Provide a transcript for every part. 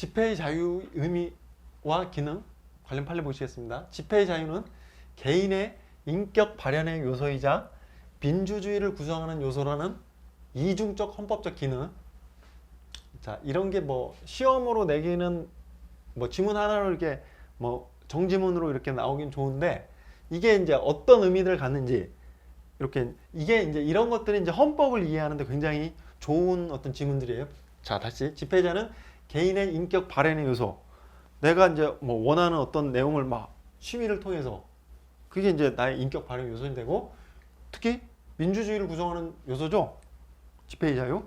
집회의 자유 의미와 기능 관련 판례 보시겠습니다. 집회의 자유는 개인의 인격 발현의 요소이자 민주주의를 구성하는 요소라는 이중적 헌법적 기능. 자, 이런 게 뭐 시험으로 내기는 뭐 지문 하나로 이렇게 뭐 정지문으로 이렇게 나오긴 좋은데, 이게 이제 어떤 의미를 갖는지, 이렇게 이게 이제 이런 것들이 이제 헌법을 이해하는데 굉장히 좋은 어떤 지문들이에요. 자, 다시 집회자는 개인의 인격 발현의 요소. 내가 이제 뭐 원하는 어떤 내용을 막 시위를 통해서, 그게 이제 나의 인격 발현 요소이 되고, 특히 민주주의를 구성하는 요소죠. 집회의 자유.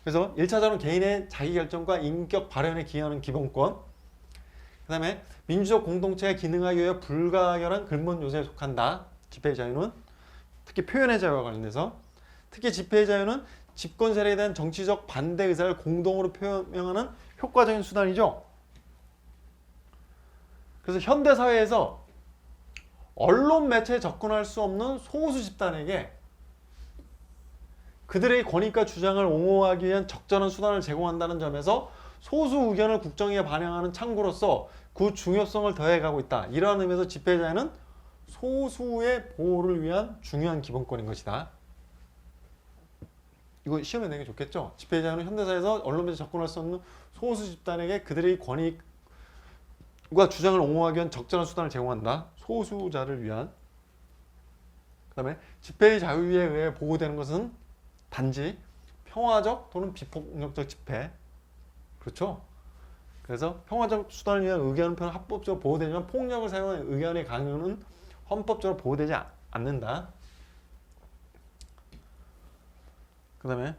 그래서 1차적으로 개인의 자기결정과 인격 발현에 기여하는 기본권. 그 다음에 민주적 공동체가 기능하기 위해 불가결한 근본 요소에 속한다. 집회의 자유는. 특히 표현의 자유와 관련돼서. 특히 집회의 자유는 집권 세력에 대한 정치적 반대 의사를 공동으로 표명하는 효과적인 수단이죠. 그래서 현대사회에서 언론 매체에 접근할 수 없는 소수 집단에게 그들의 권익과 주장을 옹호하기 위한 적절한 수단을 제공한다는 점에서 소수 의견을 국정에 반영하는 창구로서 그 중요성을 더해가고 있다. 이러한 의미에서 집회자유는 소수의 보호를 위한 중요한 기본권인 것이다. 이거 시험에 내기 좋겠죠? 집회자유는 현대사회에서 언론 매체에 접근할 수 없는 소수 집단에게 그들의 권익과 주장을 옹호하기 위한 적절한 수단을 제공한다. 소수자를 위한. 그 다음에 집회의 자유에 의해 보호되는 것은 단지 평화적 또는 비폭력적 집회. 그렇죠? 그래서 평화적 수단을 위한 의견 표현 합법적으로 보호되지만 폭력을 사용한 의견의 강요는 헌법적으로 보호되지 않는다. 그 다음에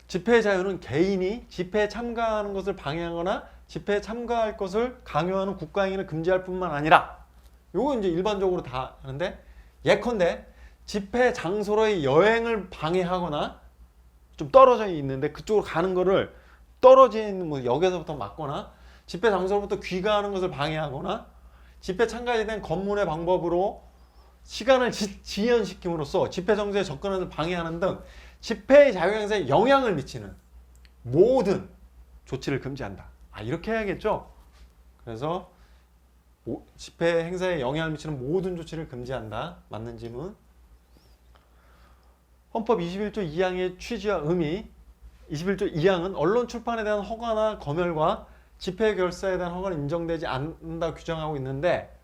집회의 자유는 개인이 집회에 참가하는 것을 방해하거나 집회에 참가할 것을 강요하는 국가행위를 금지할 뿐만 아니라, 요거 이제 일반적으로 다 하는데, 예컨대 집회 장소로의 여행을 방해하거나 좀 떨어져 있는데 그쪽으로 가는 거를 떨어져 있는 뭐 역에서부터 막거나, 집회 장소로부터 귀가하는 것을 방해하거나, 집회 참가에 대한 검문의 방법으로 시간을 지연시킴으로써 집회 정서에 접근하는 것을 방해하는 등 집회의 자유 행사에 영향을 미치는 모든 조치를 금지한다. 이렇게 해야겠죠? 그래서 집회 행사에 영향을 미치는 모든 조치를 금지한다. 맞는 지문. 헌법 21조 2항의 취지와 의미. 21조 2항은 언론 출판에 대한 허가나 검열과 집회 결사에 대한 허가는 인정되지 않는다 규정하고 있는데,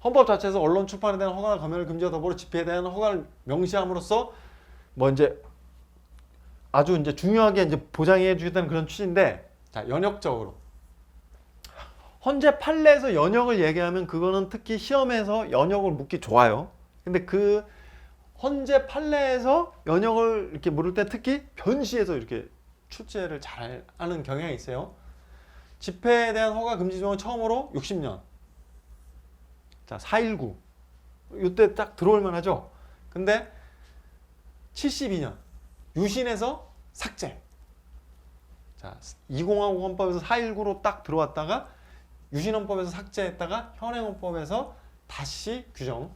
헌법 자체에서 언론 출판에 대한 허가나 검열을 금지와 더불어 집회에 대한 허가를 명시함으로써 뭐 이제 아주 이제 중요하게 이제 보장해 주겠다는 그런 취지인데, 자, 연역적으로 헌재 판례에서 연역을 얘기하면 그거는 특히 시험에서 연역을 묻기 좋아요. 근데 그 헌재 판례에서 연역을 이렇게 물을 때 특히 변시에서 이렇게 출제를 잘 하는 경향이 있어요. 집회에 대한 허가 금지 조항은 처음으로 60년. 자, 4.19. 이때 딱 들어올 만하죠. 근데 72년 유신에서 삭제. 자, 2050 헌법에서 4.19로 딱 들어왔다가 유신헌법에서 삭제했다가 현행헌법에서 다시 규정.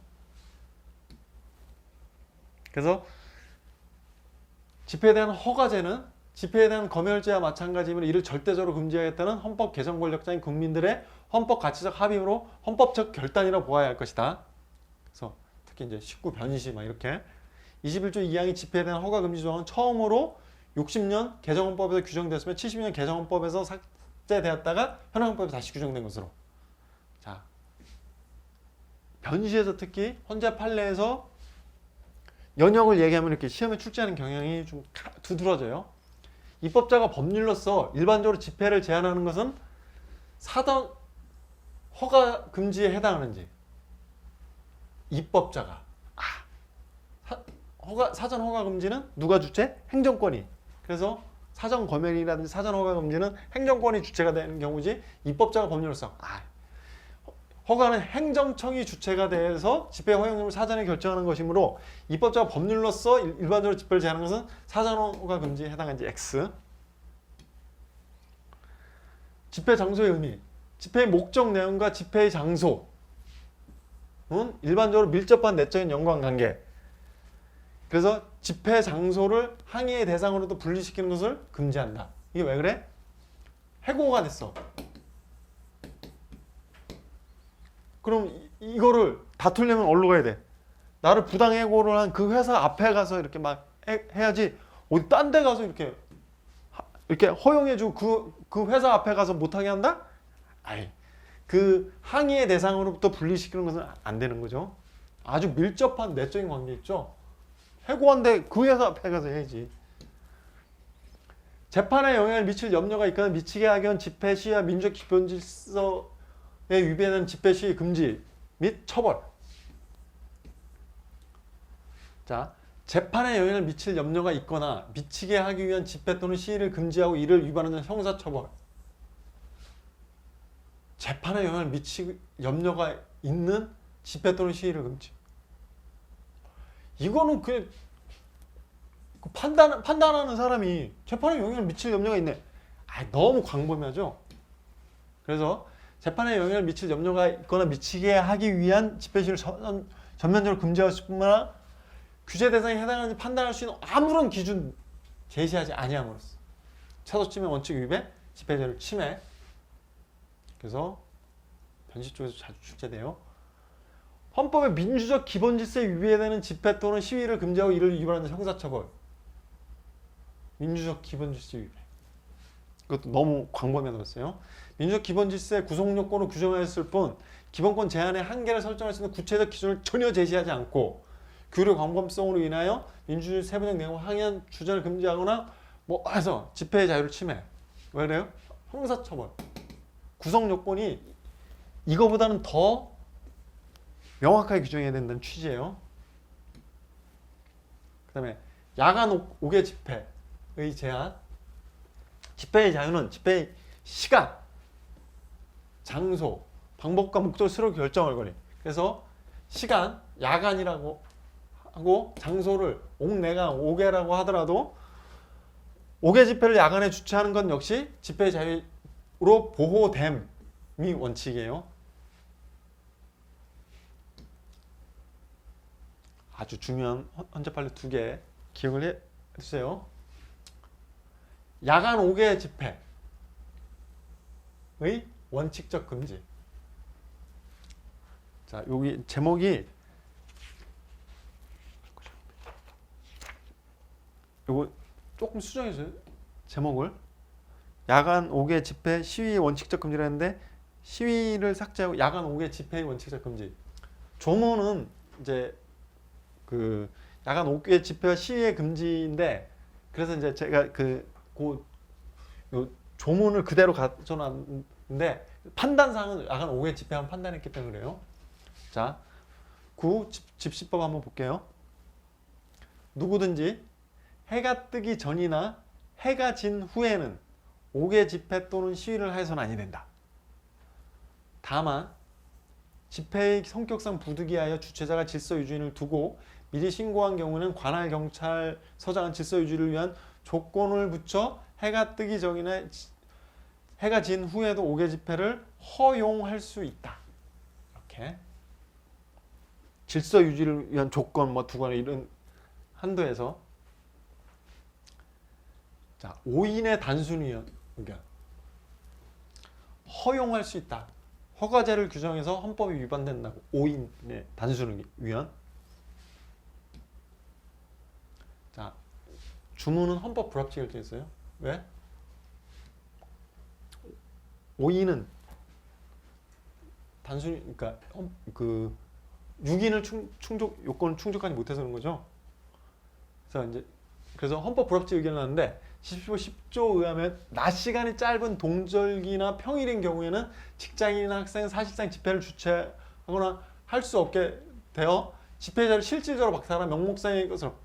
그래서 집회에 대한 허가제는 집회에 대한 검열제와 마찬가지이므로 이를 절대적으로 금지하겠다는 헌법 개정 권력자인 국민들의 헌법 가치적 합의로 헌법적 결단이라고 보아야 할 것이다. 그래서 특히 이제 19 변시 막 이렇게 21조 2항의 집회에 대한 허가 금지 조항은 처음으로 60년 개정헌법에서 규정됐으며 70년 개정헌법에서 삭제되었다가 현행헌법에서 다시 규정된 것으로. 자, 변시에서 특히 헌재 판례에서 연역을 얘기하면 이렇게 시험에 출제하는 경향이 좀 두드러져요. 입법자가 법률로서 일반적으로 집회를 제한하는 것은 사전 허가 금지에 해당하는지, 입법자가 사전 허가 금지는 누가 주체? 행정권이. 그래서 사전 검열이라든지 사전 허가 금지는 행정권이 주체가 되는 경우지, 입법자가 법률로서 허가는 행정청이 주체가 돼서 집회 허용률을 사전에 결정하는 것이므로 입법자가 법률로서 일반적으로 집회를 제한하는 것은 사전 허가 금지에 해당하는지 X. 집회 장소의 의미. 집회의 목적 내용과 집회의 장소는 일반적으로 밀접한 내적인 연관관계. 그래서 집회 장소를 항의의 대상으로도 분리시키는 것을 금지한다. 이게 왜 그래? 해고가 됐어. 그럼 이거를 다투려면 어디로 가야 돼? 나를 부당해고를 한 그 회사 앞에 가서 이렇게 막 해야지. 어디 딴 데 가서 이렇게 허용해주고 그 회사 앞에 가서 못하게 한다? 아이, 그 항의의 대상으로부터 분리시키는 것은 안 되는 거죠. 아주 밀접한 내적인 관계 있죠. 해고한데 그 회사 앞에 가서 해야지. 재판에 영향을 미칠 염려가 있거나 미치게 하기 위한 집회 시위와 민주적 기본 질서에 위배되는 집회 시위 금지 및 처벌. 자, 재판에 영향을 미칠 염려가 있거나 미치게 하기 위한 집회 또는 시위를 금지하고 이를 위반하는 형사처벌. 재판에 영향을 미칠 염려가 있는 집회 또는 시위를 금지. 이거는 그 판단하는 사람이 재판에 영향을 미칠 염려가 있네. 너무 광범위하죠. 그래서 재판에 영향을 미칠 염려가 있거나 미치게 하기 위한 집회 시위를 전면적으로 금지할 뿐만 아니라 규제 대상에 해당하는지 판단할 수 있는 아무런 기준 제시하지 아니함으로써 차도침해 원칙 위배, 집회 자유 침해. 그래서 변시 쪽에서 자주 출제돼요. 헌법의 민주적 기본 질서에 위배되는 집회 또는 시위를 금지하고 이를 위반하는 형사처벌. 민주적 기본 질서 위배. 이것도 너무 광범위하다고 했어요. 민주적 기본 질서의 구성 요건을 규정하였을 뿐 기본권 제한의 한계를 설정할 수 있는 구체적 기준을 전혀 제시하지 않고 규율의 광범성으로 인하여 민주주의 세부적 내용을 항의한 주장을 금지하거나 해서 집회의 자유를 침해. 왜 그래요? 형사처벌. 구성 요건이 이거보다는 더 명확하게 규정해야 된다는 취지예요. 그 다음에 야간 5개 집회의 제한. 집회의 자유는 집회의 시간, 장소, 방법과 목적을 스스로 결정할 거리. 그래서 시간, 야간이라고 하고 장소를 옥내간 5개라고 하더라도 5개 집회를 야간에 주최하는 건 역시 집회의 자유로 보호됨이 원칙이에요. 아주 중요한 헌재 판례 2개 기억을 해주세요. 야간 5개 집회의 원칙적 금지. 자, 여기 제목이 요거 조금 수정해주세요. 제목을. 야간 5개 집회 시위 원칙적 금지라는데 시위를 삭제하고 야간 5개 집회의 원칙적 금지. 조문은 이제 그 야간 5개 집회와 시위의 금지인데 그래서 이제 제가 요 조문을 그대로 가져놨는데 판단사항은 야간 5개 집회만 판단했기 때문에 그래요. 자, 9 집시법 한번 볼게요. 누구든지 해가 뜨기 전이나 해가 진 후에는 5개 집회 또는 시위를 해서는 아니 된다. 다만 집회의 성격상 부득이하여 주최자가 질서 유지인을 두고 미리 신고한 경우는 관할 경찰서장은 질서 유지를 위한 조건을 붙여 해가 뜨기 전이나 해가 진 후에도 5개 집회를 허용할 수 있다. 이렇게 질서 유지를 위한 조건 두거나 이런 한도에서. 자, 5인의 단순 의견. 허용할 수 있다. 허가제를 규정해서 헌법이 위반된다고. 5인의 단순 의견. 자, 주문은 헌법 불합치 결정했어요. 왜? 5인은 단순히 그러니까 그 6인을 요건을 충족하지 못해서 그런 거죠. 그래서 헌법 불합치 의견을 하는데 10조에 의하면 낮 시간이 짧은 동절기나 평일인 경우에는 직장인이나 학생은 사실상 집회를 주최하거나 할 수 없게 되어 집회자를 실질적으로 박탈한 명목상의 것으로.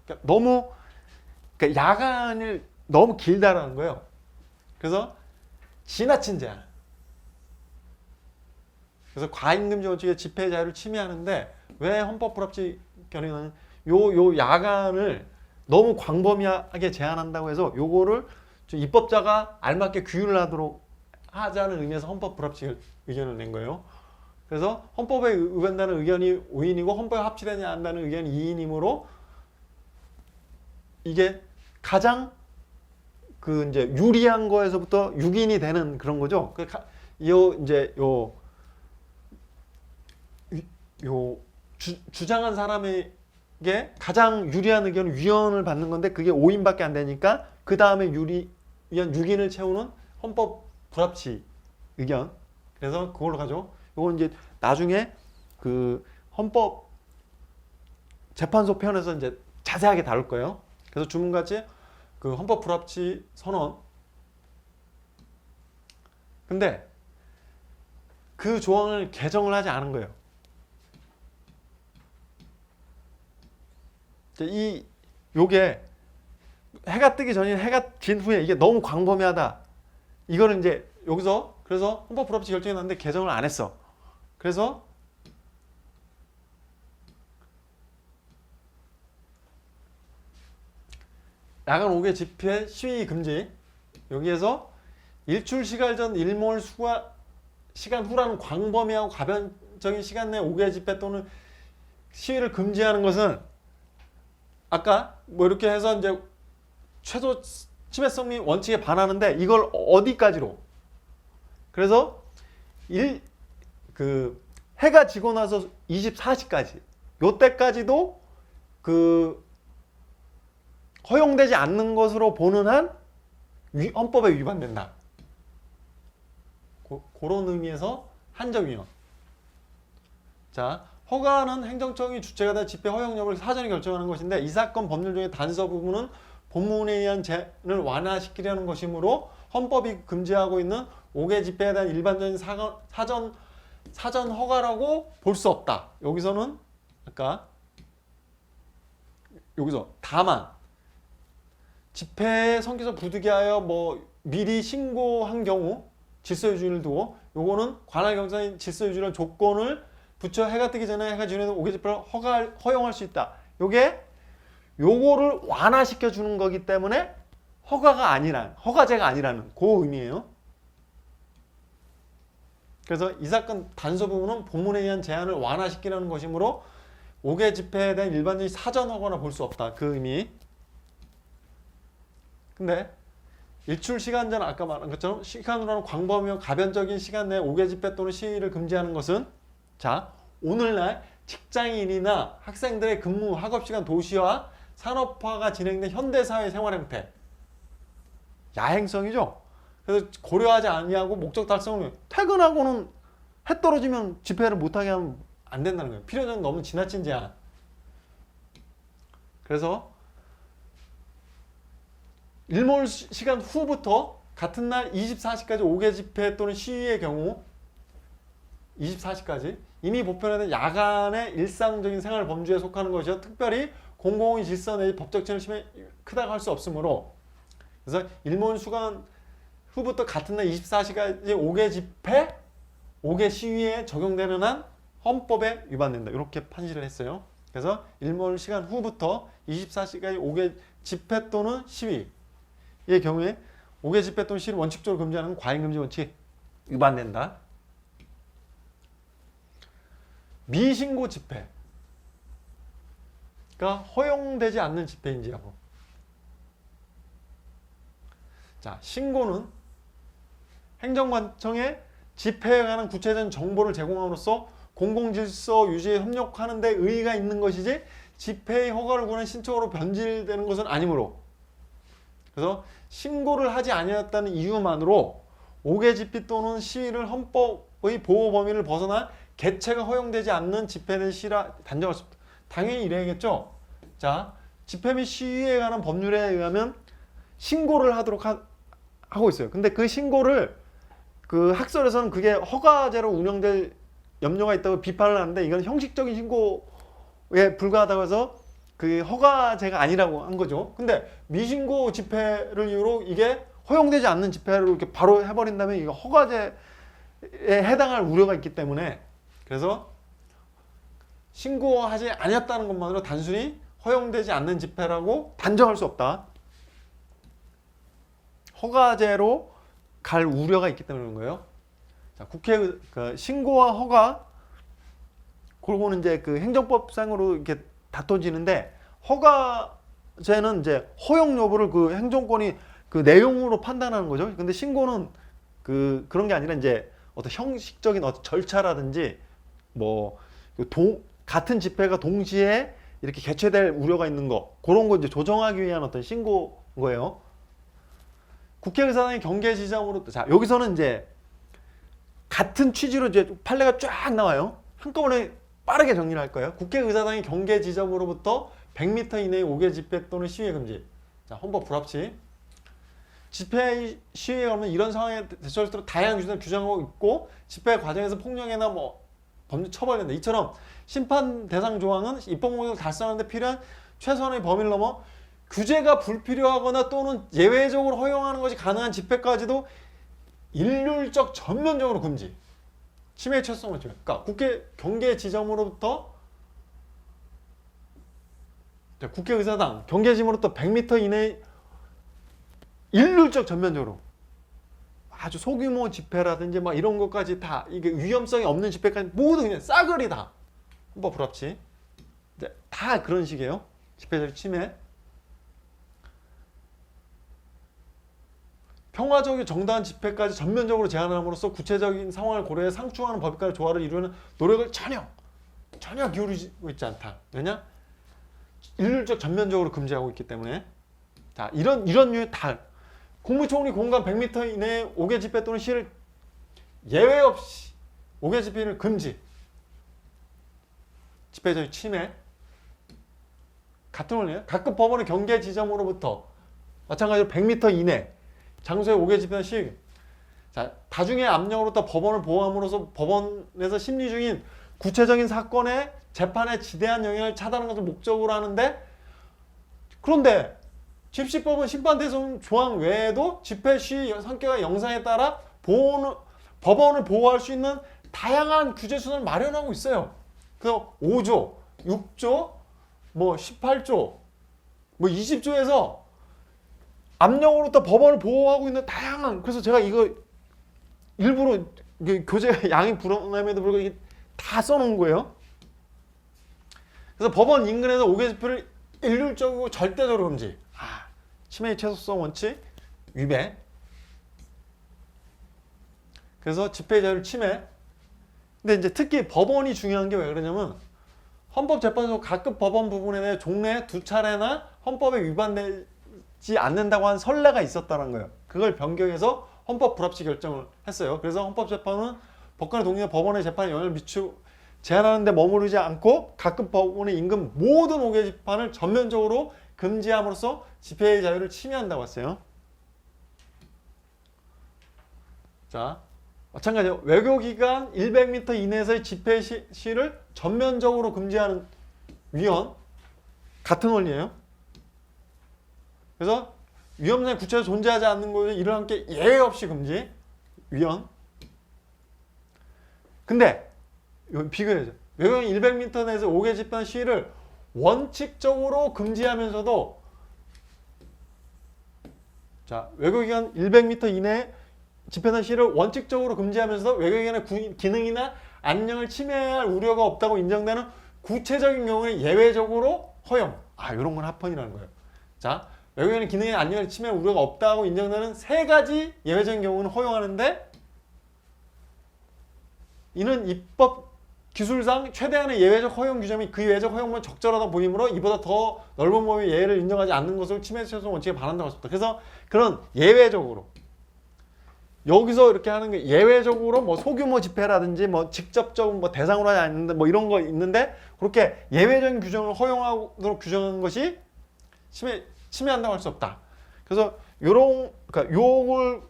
그러니까 야간을 너무 길다라는 거예요. 그래서 지나친 제한. 그래서 과잉금지 원칙의 집회 자유를 침해하는데 왜 헌법 불합치 결의는 요 야간을 너무 광범위하게 제한한다고 해서 요거를 입법자가 알맞게 규율을 하자는 의미에서 헌법 불합치 의견을 낸 거예요. 그래서 헌법에 의견다는 의견이 5인이고 헌법에 합치되지 않는다는 의견이 2인이므로 이게 가장 그 이제 유리한 거에서부터 6인이 되는 그런 거죠. 이제 주장한 사람에게 가장 유리한 의견은 위헌을 받는 건데 그게 5인밖에 안 되니까 그 다음에 유리한 6인을 채우는 헌법 불합치 의견. 그래서 그걸로 가죠. 요건 이제 나중에 그 헌법 재판소 편에서 이제 자세하게 다룰 거예요. 그래서 주문같이 그 헌법 불합치 선언. 근데 그 조항을 개정을 하지 않은 거예요. 요게 해가 뜨기 전이나 해가 진 후에 이게 너무 광범위하다. 이거는 이제 여기서 그래서 헌법 불합치 결정이 났는데 개정을 안 했어. 그래서 야간 5개 집회 시위 금지. 여기에서 일출 시간 전 일몰 시간 후라는 광범위하고 가변적인 시간 내 5개 집회 또는 시위를 금지하는 것은 아까 뭐 이렇게 해서 이제 최소 침해성 및 원칙에 반하는데 이걸 어디까지로? 그래서 해가 지고 나서 24시까지 요때까지도 그 허용되지 않는 것으로 보는 한 헌법에 위반된다. 그런 의미에서 한정 위헌. 자, 허가는 행정청이 주체가 된 집회 허용 여부를 사전에 결정하는 것인데 이 사건 법률 중에 단서 부분은 본문에 의한 제한을 완화시키려는 것이므로 헌법이 금지하고 있는 5개 집회에 대한 일반적인 사전 허가라고 볼 수 없다. 여기서는 아까 여기서 다만 집회에 성기서 부득이하여 뭐 미리 신고한 경우 질서유지를 두고 요거는 관할 경찰이 질서유지를 조건을 붙여 해가 뜨기 전에 해가 지는 5개 집회를 허용할 수 있다. 요거를 완화시켜 주는 거기 때문에 허가제가 아니라는 그 의미예요. 그래서 이 사건 단서 부분은 본문에 의한 제한을 완화시키려는 것이므로 5개 집회에 대한 일반적인 사전 허가나 볼 수 없다. 그 의미. 근데 일출 시간 전 아까 말한 것처럼 시간으로는 광범위한 가변적인 시간 내에 5개 집회 또는 시위를 금지하는 것은 자, 오늘날 직장인이나 학생들의 근무, 학업시간 도시화, 산업화가 진행된 현대사회 생활 형태. 야행성이죠. 그래서 고려하지 아니하고 목적 달성을 퇴근하고는 해 떨어지면 집회를 못하게 하면 안 된다는 거예요. 필요적 너무 지나친 제한. 그래서 일몰 시간 후부터 같은 날 24시까지 5개 집회 또는 시위의 경우 24시까지 이미 보편화된 야간의 일상적인 생활 범주에 속하는 것이요. 특별히 공공의 질서 내지 법적 체계를 심히 크다고 할 수 없으므로 그래서 일몰 시간 후부터 같은 날 24시까지 5개 집회, 5개 시위에 적용되는 한 헌법에 위반된다. 이렇게 판시를 했어요. 그래서 일몰 시간 후부터 24시까지 5개 집회 또는 시위의 경우에 5개 집회 또는 시위를 원칙적으로 금지하는 과잉금지 원칙 위반된다. 미신고 집회가 허용되지 않는 집회인지 여부. 자, 신고는 행정관청에 집회에 관한 구체적인 정보를 제공함으로써 공공질서 유지에 협력하는 데 의의가 있는 것이지 집회의 허가를 구하는 신청으로 변질되는 것은 아니므로 그래서 신고를 하지 아니었다는 이유만으로 5개 집회 또는 시위를 헌법의 보호 범위를 벗어나 개최가 허용되지 않는 집회 내 시위라 단정할 수 없다. 당연히 이래야겠죠. 자, 집회 및 시위에 관한 법률에 의하면 신고를 하도록 하고 있어요. 근데 그 신고를 그 학설에서는 그게 허가제로 운영될 염려가 있다고 비판을 하는데 이건 형식적인 신고에 불과하다고 해서 그 허가제가 아니라고 한 거죠. 근데 미신고 집회를 이유로 이게 허용되지 않는 집회로 이렇게 바로 해버린다면 이거 허가제에 해당할 우려가 있기 때문에 그래서 신고하지 아니었다는 것만으로 단순히 허용되지 않는 집회라고 단정할 수 없다. 허가제로 갈 우려가 있기 때문에 그런 거예요. 자, 국회 신고와 허가 그거는 이제 그 행정법상으로 이렇게 다퉈지는데 허가제는 이제 허용 여부를 그 행정권이 그 내용으로 판단하는 거죠. 근데 신고는 그런 게 아니라 이제 어떤 형식적인 어떤 절차라든지 뭐 같은 집회가 동시에 이렇게 개최될 우려가 있는 거, 그런 거 이제 조정하기 위한 어떤 신고인 거예요. 국회의사당의 경계 지점으로, 자, 여기서는 이제 같은 취지로 이제 판례가 쫙 나와요. 한꺼번에 빠르게 정리를 할 거예요. 국회의사당의 경계 지점으로부터 100m 이내의 5개 집회 또는 시위 금지. 자, 헌법 불합치. 집회 시위에 가면 이런 상황에 대처할수록 다양한 규정을 규정하고 있고, 집회 과정에서 폭력이나 뭐 범죄 처벌된다. 이처럼 심판 대상 조항은 입법 목적을 달성하는 데 필요한 최소한의 범위를 넘어 규제가 불필요하거나 또는 예외적으로 허용하는 것이 가능한 집회까지도 일률적 전면적으로 금지. 침해의 최소성을 지금. 그러니까 국회 경계 지점으로부터 국회의사당 경계 지점으로부터 100m 이내 일률적 전면적으로 아주 소규모 집회라든지 막 이런 것까지 다 이게 위험성이 없는 집회까지 모두 그냥 싸그리 다 헌법 불합치. 다 그런 식이에요. 집회적 침해. 평화적이고 정당한 집회까지 전면적으로 제한함으로써 구체적인 상황을 고려해 상충하는 법익과의 조화를 이루는 노력을 전혀 기울이고 있지 않다. 왜냐? 일률적 전면적으로 금지하고 있기 때문에. 자, 이런 류의 다 국무총리 공간 100m 이내에 5개 집회 또는 시위를 예외 없이 5개 집회를 금지. 집회적 침해. 같은 원리예요. 각급 법원의 경계 지점으로부터 마찬가지로 100m 이내 장소의 5개 집회나 시위. 자, 다중의 압력으로부터 법원을 보호함으로써 법원에서 심리 중인 구체적인 사건의 재판에 지대한 영향을 차단하는 것을 목적으로 하는데, 그런데 집시법은 심판대상 조항 외에도 집회 시위 성격과 영상에 따라 법원을 보호할 수 있는 다양한 규제 수단을 마련하고 있어요. 그래서 5조, 6조, 뭐 18조, 뭐 20조에서 압력으로부터 법원을 보호하고 있는 다양한, 그래서 제가 이거 일부러 교재가 양이 불어남에도 불구하고 이게 다 써놓은 거예요. 그래서 법원 인근에서 5개 집회를 일률적이고 절대적으로 금지. 침해의 최소성 원칙 위배. 그래서 집회의 자유를 침해. 근데 이제 특히 법원이 중요한 게 왜 그러냐면, 헌법재판소 각급 법원 부분에 대해 종래 2차례나 헌법에 위반되지 않는다고 한 선례가 있었다는 거예요. 그걸 변경해서 헌법 불합치 결정을 했어요. 그래서 헌법재판은 법관의 동의와 법원의 재판에 영향을 미치고 제한하는 데 머무르지 않고 각급 법원의 인근 모든 5개 집판을 전면적으로 금지함으로써 집회의 자유를 침해한다고 했어요. 자, 마찬가지로 외교기간 100m 이내에서의 집회 시를 전면적으로 금지하는 위헌, 같은 원리예요. 그래서 위험성이 구체적으로 존재하지 않는 것에 이를 함께 예외 없이 금지, 위헌. 근데 비교해야죠. 외교기간 100m 내에서 5개 집회 시위를 원칙적으로 금지하면서도, 자, 외교기간 100m 이내 집회나 시위를 원칙적으로 금지하면서도 외교기관의 기능이나 안녕을 침해할 우려가 없다고 인정되는 구체적인 경우에 예외적으로 허용. 이런 건 합헌이라는 거예요. 자, 외교기관의 기능이나 안녕을 침해할 우려가 없다고 인정되는 3가지 예외적인 경우는 허용하는데, 이는 입법 기술상 최대한의 예외적 허용 규정 및 그 예외적 허용만 적절하다 보이므로 이보다 더 넓은 범위의 예외를 인정하지 않는 것을 침해 최소성 원칙에 반한다고 했습니다. 그래서 그런 예외적으로, 여기서 이렇게 하는 게 예외적으로 뭐 소규모 집회라든지 뭐 직접적 뭐 대상으로 하지 않는데 뭐 이런 거 있는데, 그렇게 예외적인 규정을 허용하도록 규정한 것이 침해한다고 할 수 없다. 그래서 그러니까 요걸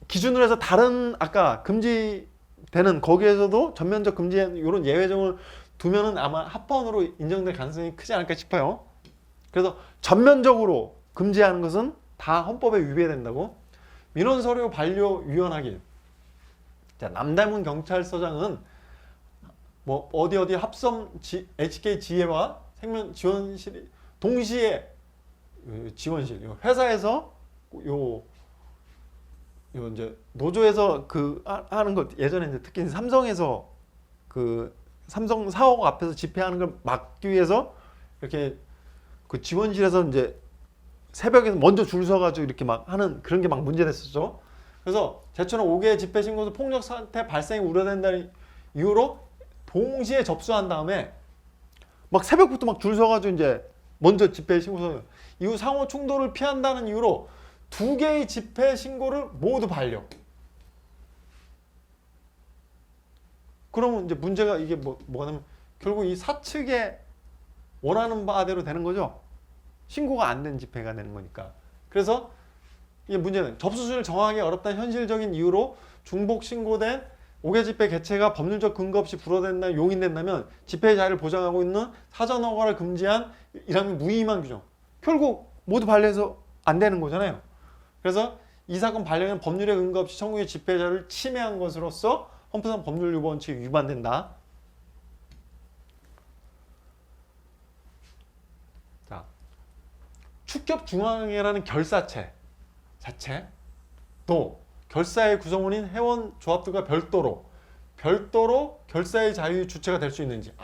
기준으로 해서 다른 아까 금지되는 거기에서도 전면적 금지한 이런 예외적을 두면은 아마 합헌으로 인정될 가능성이 크지 않을까 싶어요. 그래서 전면적으로 금지하는 것은 다 헌법에 위배된다고. 민원 서류 반려 위헌. 자, 남대문 경찰서장은 뭐 어디 합섬 HK 지혜와 생명 지원실이 동시에 지원실 회사에서 이제 노조에서 하는 것, 예전에 이제 특히 삼성에서 삼성 사옥 앞에서 집회하는 걸 막기 위해서 이렇게 지원실에서 이제 새벽에 먼저 줄 서가지고 이렇게 막 하는 그런 게 막 문제됐었죠. 그래서 제천은 5개 집회 신고서 폭력 사태 발생이 우려된다는 이유로 동시에 접수한 다음에 막 새벽부터 막 줄 서가지고 이제 먼저 집회 신고서 이후 상호 충돌을 피한다는 이유로 2개의 집회 신고를 모두 반려. 그러면 이제 문제가 이게 뭐가 되면 결국 이 사측에 원하는 바대로 되는 거죠. 신고가 안 된 집회가 되는 거니까. 그래서 이게 문제는 접수수를 정하기 어렵다는 현실적인 이유로 중복 신고된 5개 집회 개최가 법률적 근거 없이 불허된다 용인된다면 집회의 자유를 보장하고 있는 사전 허가를 금지한 이라면 무의미한 규정. 결국 모두 반려해서 안 되는 거잖아요. 그래서 이 사건 반려는 법률의 근거 없이 청구의 집회 자유를 침해한 것으로서 헌법상 법률 유보 원칙이 위반된다. 자, 축협중앙회라는 결사체 자체 또 결사의 구성원인 회원조합들과 별도로 결사의 자유 주체가 될 수 있는지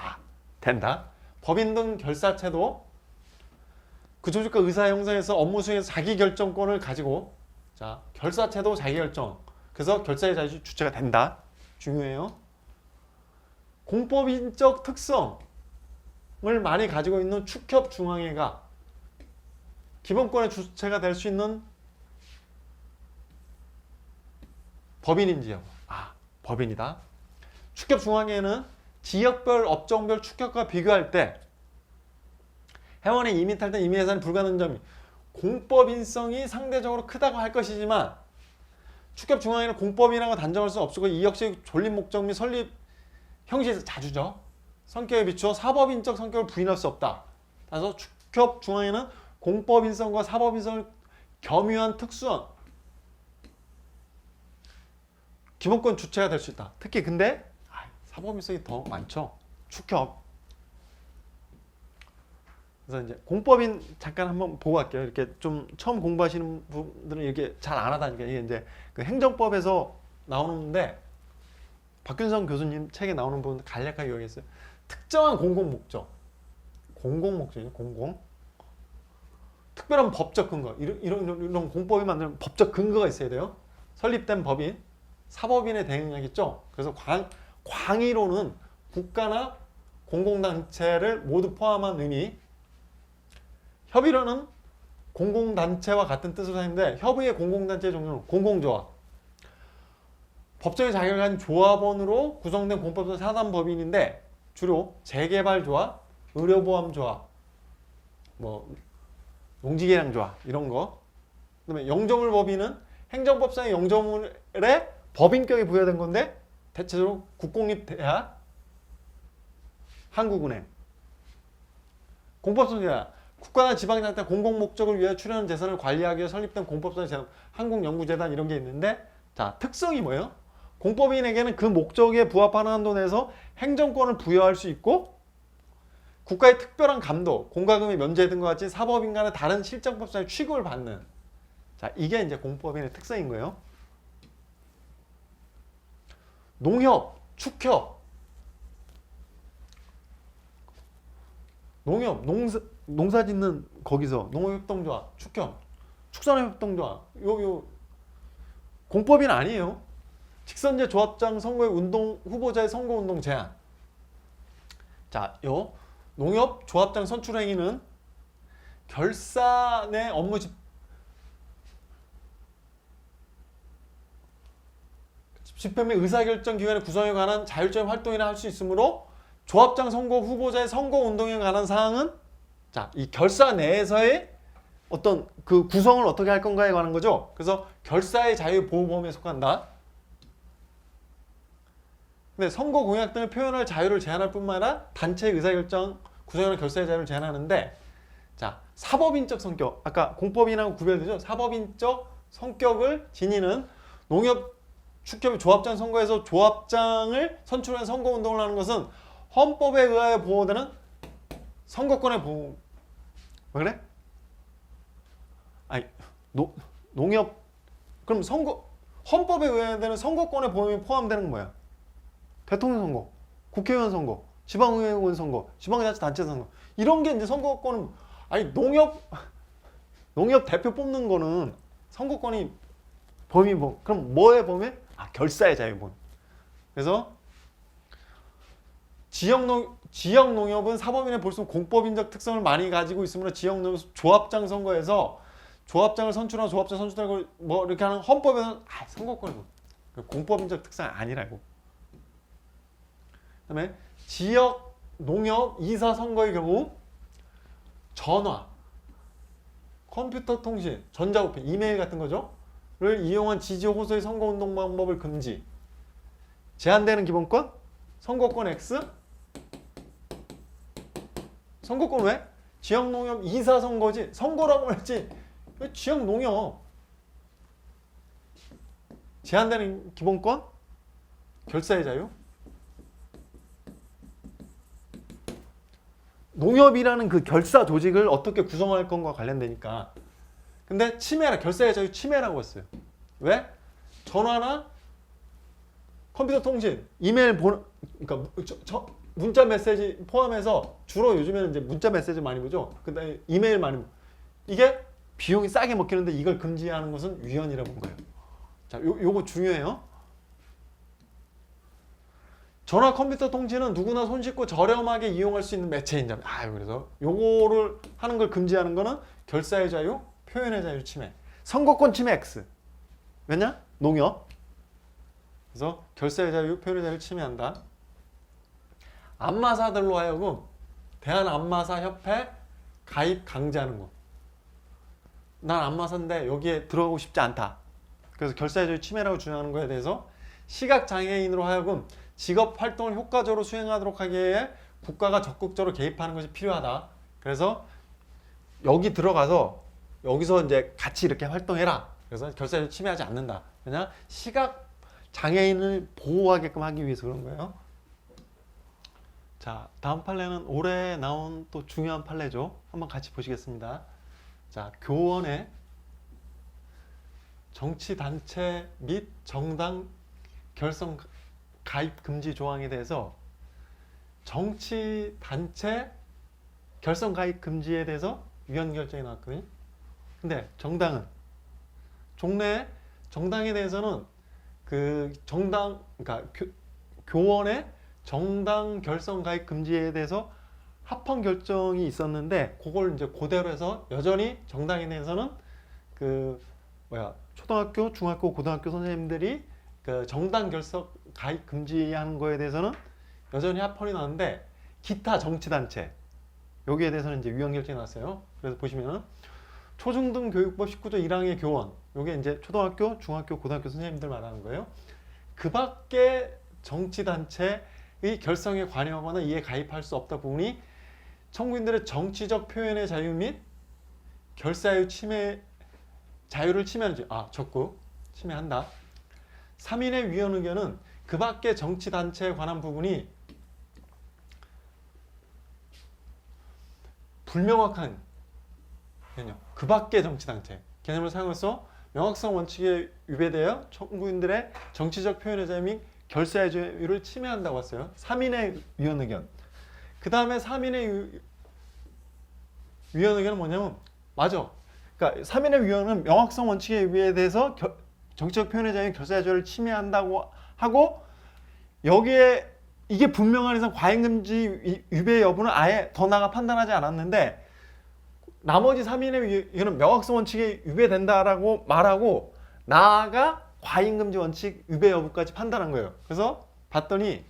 된다. 법인 등 결사체도 그 조직과 의사 형성에서 업무 수행에서 자기 결정권을 가지고 자 결사체도 자기 결정 그래서 결사의 자유 주체가 된다. 중요해요. 공법인적 특성을 많이 가지고 있는 축협중앙회가 기본권의 주체가 될 수 있는 법인인지요? 법인이다. 축협중앙회는 지역별, 업종별 축협과 비교할 때 회원의 임의 탈퇴, 임의 해산이 불가능한 점이 공법인성이 상대적으로 크다고 할 것이지만 축협중앙회는 공법이라고 단정할 수 없고 이 역시 존립 목적 및 설립 형식에서 자주죠. 성격에 비추어 사법인적 성격을 부인할 수 없다. 따라서 축협중앙회는 공법인성과 사법인성을 겸유한 특수한 기본권 주체가 될 수 있다. 특히 근데 사법인성이 더 많죠. 축협. 그래서 이제 공법인 잠깐 한번 보고 갈게요. 이렇게 좀 처음 공부하시는 분들은 이렇게 잘 안 하다니까 이게 이제 그 행정법에서 나오는데 박균성 교수님 책에 나오는 부분 간략하게 여기했어요. 특정한 공공 목적이죠. 공공. 특별한 법적 근거. 이런 공법이 만드는 법적 근거가 있어야 돼요. 설립된 법인, 사법인에 대응하겠죠. 그래서 광의로는 국가나 공공단체를 모두 포함한 의미. 협의로는 공공단체와 같은 뜻으로 사용되는데 협의의 공공단체의 종류는 공공조합. 법적인 자격을 가진 조합원으로 구성된 공법상 사단법인인데 주로 재개발조합, 의료보험조합, 농지계량조합 이런 거. 그다음에 영조물법인은 행정법상의 영조물에 법인격이 부여된 건데 대체적으로 국공립대학, 한국은행. 공법성이야. 국가나 지방자치가 공공목적을 위해 출연한 재산을 관리하기 위해 설립된 공법성의 재단, 한국연구재단 이런 게 있는데 자 특성이 뭐예요? 공법인에게는 그 목적에 부합하는 한도 내에서 행정권을 부여할 수 있고 국가의 특별한 감독, 공과금의 면제 등과 같이 사법인 간의 다른 실정법상의 취급을 받는 자 이게 이제 공법인의 특성인 거예요. 농협, 축협, 농협, 농사 짓는 거기서 농업협동조합, 축협, 축산업협동조합 요 공법인 아니에요. 직선제 조합장 선거의 운동 후보자의 선거운동 제한. 자, 요 농협 조합장 선출 행위는 결사 내 업무 집회 및 의사결정 기관의 구성에 관한 자율적인 활동이나 할 수 있으므로 조합장 선거 후보자의 선거운동에 관한 사항은 자, 이 결사 내에서의 어떤 그 구성을 어떻게 할 건가에 관한 거죠. 그래서 결사의 자유보호범위에 속한다. 근데 선거 공약 등을 표현할 자유를 제한할 뿐만 아니라 단체의 의사결정 구성이나 결사의 자유를 제한하는데 자, 사법인적 성격. 아까 공법인하고 구별되죠. 사법인적 성격을 지니는 농협 축협의 조합장 선거에서 조합장을 선출한 선거운동을 하는 것은 헌법에 의하여 보호되는 선거권의 보호. 왜 그래? 아니 농협 그럼 헌법에 의해야 되는 선거권의 보험이 포함되는 건 뭐야? 대통령 선거, 국회의원 선거, 지방의원 선거, 지방자치단체 선거 이런 게 이제 선거권은 아니 농협 농협 대표 뽑는 거는 선거권이 범위 뭐 그럼 뭐의 범위? 아, 결사의 자유 범위. 그래서 지역 농협은 사법인에 볼수록 공법인적 특성을 많이 가지고 있으므로 지역 농협 조합장 선거에서 조합장을 선출하고 조합장 선출하고 뭐 이렇게 하는 헌법에서는 선거권이 공법인적 특성이 아니라고. 그다음에 지역 농협 이사 선거의 경우 전화, 컴퓨터 통신, 전자우편, 이메일 같은 거죠.를 이용한 지지 호소의 선거운동 방법을 금지. 제한되는 기본권? 선거권 X? 선거권 왜? 지역농협 이사 선거지. 선거라고 했지. 지역농협. 제한되는 기본권? 결사의 자유? 농협이라는 그 결사 조직을 어떻게 구성할 건과 관련되니까. 근데 침해라, 결사의 자유 침해라고 했어요. 왜? 전화나 컴퓨터 통신, 이메일 그러니까 문자 메시지 포함해서 주로 요즘에는 이제 문자 메시지 많이 보죠. 그다음에 이메일 많이 보죠. 이게 비용이 싸게 먹히는데 이걸 금지하는 것은 위헌이라고 본 거예요. 자, 요거 중요해요. 전화 컴퓨터 통신은 누구나 손쉽고 저렴하게 이용할 수 있는 매체인자. 그래서 요거를 하는 걸 금지하는 거는 결사의 자유, 표현의 자유 침해. 선거권 침해 X. 왜냐? 농협. 그래서 결사의 자유, 표현의 자유를 침해한다. 안마사들로 하여금 대한안마사협회 가입 강제하는 거. 난 안마사인데 여기에 들어가고 싶지 않다. 그래서 결사의 자유 침해라고 주장하는 거에 대해서 시각장애인으로 하여금 직업활동을 효과적으로 수행하도록 하기 위해 국가가 적극적으로 개입하는 것이 필요하다. 그래서 여기 들어가서 여기서 이제 같이 이렇게 활동해라. 그래서 결사의 자유 침해하지 않는다. 왜냐? 시각장애인을 보호하게끔 하기 위해서 그런 거예요. 자, 다음 판례는 올해 나온 또 중요한 판례죠. 한번 같이 보시겠습니다. 자, 교원의 정치단체 및 정당 결성 가입 금지 조항에 대해서 정치단체 결성 가입 금지에 대해서 위헌 결정이 나왔거든요. 근데 정당은 종래 정당에 대해서는 그 정당 그러니까 교원의 정당 결성 가입 금지에 대해서 합헌 결정이 있었는데 그걸 이제 그대로 해서 여전히 정당에 대해서는 초등학교, 중학교, 고등학교 선생님들이 그 정당 결성 가입 금지하는 거에 대해서는 여전히 합헌이 나왔는데 기타 정치단체 여기에 대해서는 이제 위헌 결정이 나왔어요. 그래서 보시면 초중등 교육법 19조 1항의 교원 요게 이제 초등학교, 중학교, 고등학교 선생님들 말하는 거예요. 그 밖에 정치단체의 결성에 관여하거나 이에 가입할 수 없다 부분이 청구인들의 정치적 표현의 자유 및 결사유 침해 자유를 침해하는지 적극 침해한다. 3인의 위헌 의견은 그 밖의 정치단체에 관한 부분이 불명확한 개념, 그 밖의 정치단체 개념을 사용해서 명확성 원칙에 위배되어 청구인들의 정치적 표현의 자유 및 결사의 자유를 침해한다고 했어요. 3인의 위헌 의견. 그 다음에 3인의 위헌 의견은 뭐냐면 맞아. 그러니까 3인의 위헌은 명확성 원칙에 위배돼서 정치적 표현의 자유, 결사의 자유를 침해한다고 하고 여기에 이게 분명한 이상 과잉금지 위배 여부는 아예 더 나아가 판단하지 않았는데 나머지 3인의 위헌은 명확성 원칙에 위배된다라고 말하고 나아가 과잉금지 원칙 위배 여부까지 판단한 거예요. 그래서 봤더니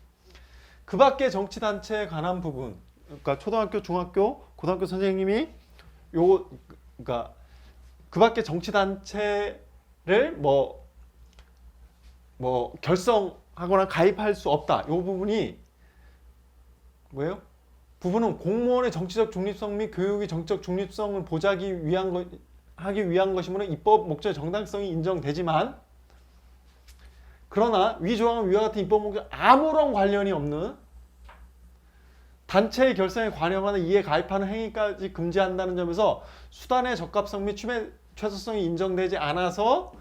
그 밖의 정치단체에 관한 부분 그러니까 초등학교, 중학교, 고등학교 선생님이 그러니까 그 밖의 정치단체를 뭐 결성하거나 가입할 수 없다. 이 부분이 뭐예요? 부분은 공무원의 정치적 중립성 및 교육의 정치적 중립성을 보장하기 위한 것이므로 입법 목적의 정당성이 인정되지만 그러나 위 조항은 위와 같은 입법 목적 아무런 관련이 없는 단체의 결성에 관여하거나 이에 가입하는 행위까지 금지한다는 점에서 수단의 적합성 및 최소성이 인정되지 않아서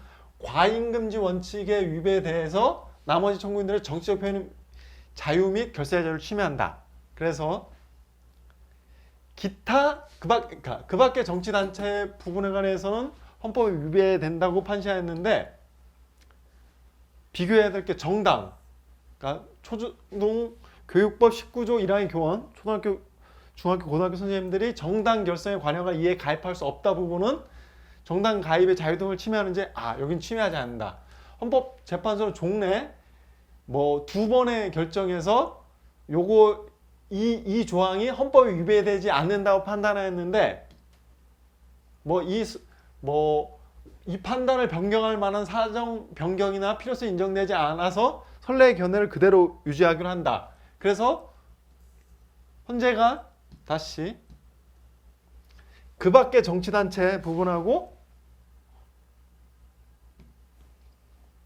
과잉금지 원칙에 위배돼서 나머지 청구인들의 정치적 표현 자유 및 결사의 자유를 침해한다. 그래서 기타 그 밖의 정치단체 부분에 관해서는 헌법에 위배된다고 판시하였는데 비교해야 될 게 정당, 그러니까 초중 교육법 19조 1항의 교원, 초등학교, 중학교, 고등학교 선생님들이 정당 결성에 관여가 이에 가입할 수 없다 부분은 정당 가입의 자유 등을 침해하는지 여긴 침해하지 않는다. 헌법재판소는 종래 뭐 2번의 결정에서 요거 이 조항이 헌법에 위배되지 않는다고 판단하였는데 이 판단을 변경할 만한 사정 변경이나 필요성이 인정되지 않아서 선례의 견해를 그대로 유지하기로 한다. 그래서 헌재가 다시 그 밖의 정치단체 부분하고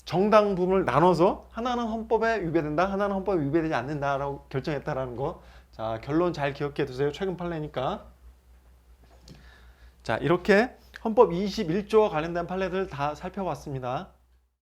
정당 부분을 나눠서 하나는 헌법에 위배된다, 하나는 헌법에 위배되지 않는다라고 결정했다라는 거. 자, 결론 잘 기억해 두세요. 최근 판례니까. 자, 이렇게 헌법 21조와 관련된 판례들 다 살펴봤습니다.